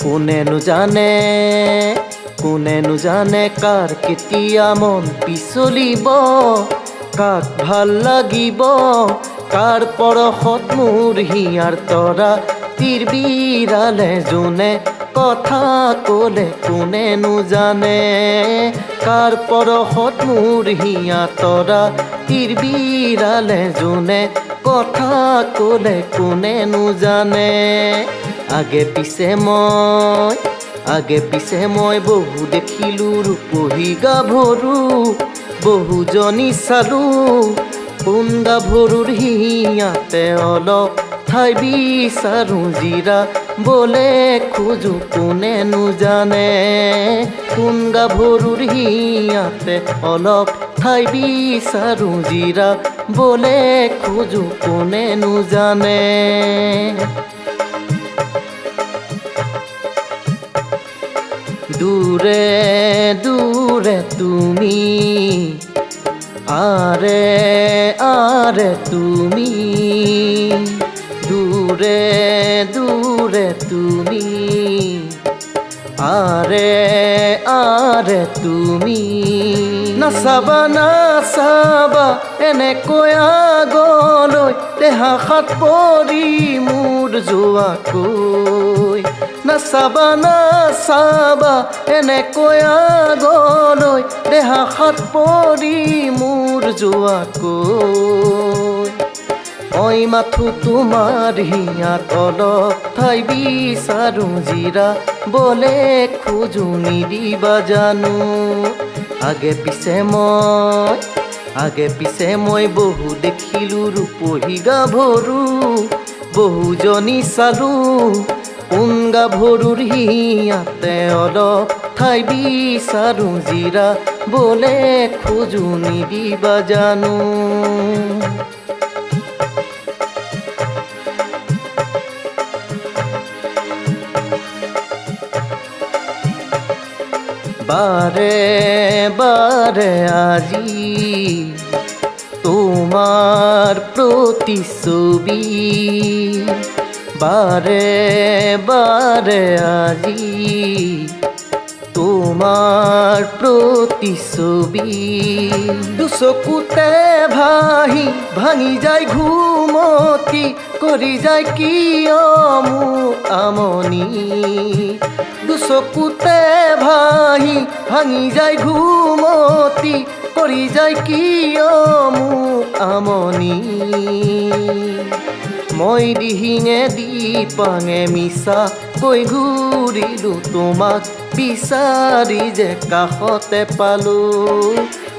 কোনেনো জানে কাৰ কেতিয়া মন পিছলিব, কাক ভাল লাগিব, কাৰ পৰশত মোৰ হিয়াৰ তৰা তীৰ বিৰালে যোনে কথা ক'লে কোনেনো জানে, কাৰ পৰশত মোৰ হিয়া তৰা তীৰ বিৰালে যোনে কথা ক'লে কোনেনো জানে। আগে পিছে মই বহু দেখিলোঁ ৰূপহী গাভৰু, বহুজনী চালোঁ কোন গাভৰুৰ হিয়াতে অলপ ঠাই বিচাৰোঁ জিৰা বলে খোজো কোনেনো জানে, কোন গাভৰুৰ হিয়াতে অলপ ঠাই বিচাৰোঁ জিৰা বলে খোজো কোনেনো জানে। দূৰে দূৰে তুমি আৰে তুমি, দূৰে দূৰে তুমি আৰে তুমি, নাচাবা এনেকৈ আগলৈ দেহা হাত পৰি মোৰ যোৱাকৈ, নাচাবা এনেকৈ আগলৈ দেহা হাত পৰি মোৰ যোৱাকৈ, মই মাথো তোমাৰ হিয়াত অলপ ঠাই বিচাৰোঁ জিৰা বলে খোজো নিদিবা জানো। আগে পিছে মই বহু দেখিলোঁ ৰূপহী গাভৰু, বহুজনী চালোঁ কোন গাভৰুৰ হিয়াতে অলপ ঠাই বিচাৰোঁ জিৰা বলে খোজো নিদিবা জানো। বাৰে বাৰে আজি তোমাৰ প্ৰতিছবি, বাৰে বাৰে আজি তোমাৰ প্ৰতিছবি, দুচকুতে ভাঙি যায় ঘুমতি কৰি যায় কিয় মোক আমনি, দুচকুতে ভাঙি যায় ঘুমতি কৰি যায় কিয় মোক আমনি, মই দিহিঙে দিপাঙে মিছা কৈ ঘূৰিলোঁ তোমাক বিচাৰি যে কাষতে পালোঁ,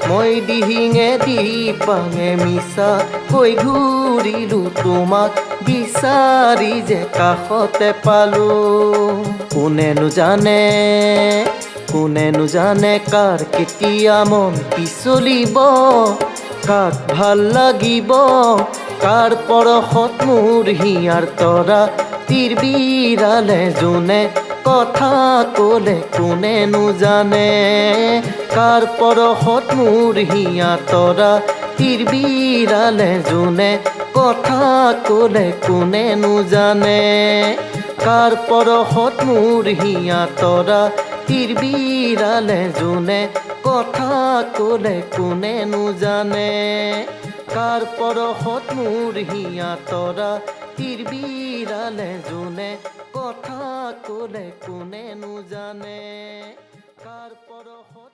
মই দিহিঙে দিপাঙে মিছা কৈ ঘূৰিলোঁ তোমাক বিচাৰি যে কাষতে পালোঁ। কোনেনো জানে কাৰ কেতিয়া মন পিছলিব, কাক ভাল লাগিব, কাৰ পৰশত মোৰ হিয়াৰ তৰা তীৰ বিৰালে যোনে কথা ক'লে কোনেনো জানে, কাৰ পৰশত মোৰ হিয়া তৰা তীৰ বিৰালে যোনে কথা ক'লে কোনেনো জানে, কাৰ পৰশত মোৰ হিয়া তৰা তীৰ বিৰালে যোনে কথা ক'লে কোনেনো জানে, কাৰ পৰশত মোৰ হিয়া তৰা তীৰ বিৰালে যোনে কথা ক'লে কোনেনো জানে, কাৰ পৰশত